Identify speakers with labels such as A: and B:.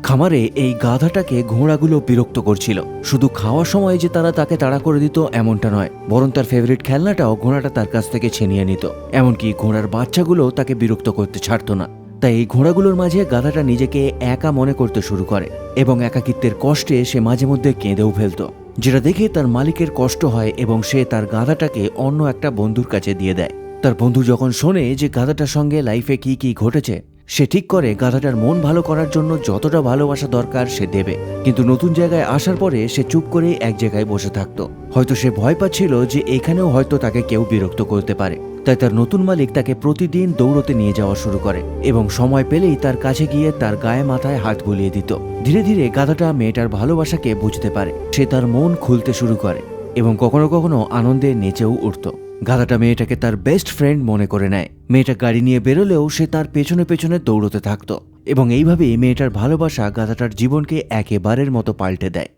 A: খামারে এই গাধাটাকে ঘোড়াগুলো বিরক্ত করছিল। শুধু খাওয়ার সময় যে তারা তাকে তাড়া করে দিত এমনটা নয়, বরং তার ফেভারিট খেলনাটাও ঘোড়াটা তার কাছ থেকে ছিনিয়ে নিত। এমনকি ঘোড়ার বাচ্চাগুলো তাকে বিরক্ত করতে ছাড়তো না। তাই এই ঘোড়াগুলোর মাঝে গাধাটা নিজেকে একা মনে করতে শুরু করে এবং একাকিত্বের কষ্টে সে মাঝে মধ্যে কেঁদেও ফেলত, যেটা দেখে তার মালিকের কষ্ট হয় এবং সে তার গাধাটাকে অন্য একটা বন্ধুর কাছে দিয়ে দেয়। তার বন্ধু যখন শোনে যে গাধাটার সঙ্গে লাইফে কি কি ঘটেছে, সে ঠিক করে গাধাটার মন ভালো করার জন্য যতটা ভালোবাসা দরকার সে দেবে। কিন্তু নতুন জায়গায় আসার পরে সে চুপ করে এক জায়গায় বসে থাকতো। হয়তো সে ভয় পাচ্ছিল যে এখানেও হয়তো তাকে কেউ বিরক্ত করতে পারে। তাই তার নতুন মালিক তাকে প্রতিদিন দৌড়তে নিয়ে যাওয়া শুরু করে এবং সময় পেলেই তার কাছে গিয়ে তার গায়ে মাথায় হাত বুলিয়ে দিত। ধীরে ধীরে গাধাটা মেয়েটার ভালোবাসাকে বুঝতে পারে। সে তার মন খুলতে শুরু করে এবং কখনো কখনো আনন্দে নেচেও উঠত। গাধাটা মেয়েটাকে তার বেস্ট ফ্রেন্ড মনে করে নেয়। মেয়েটা গাড়ি নিয়ে বেরোলেও সে তার পেছনে পেছনে দৌড়তে থাকতো এবং এইভাবেই মেয়েটার ভালোবাসা গাধাটার জীবনকে একেবারের মতো পাল্টে দেয়।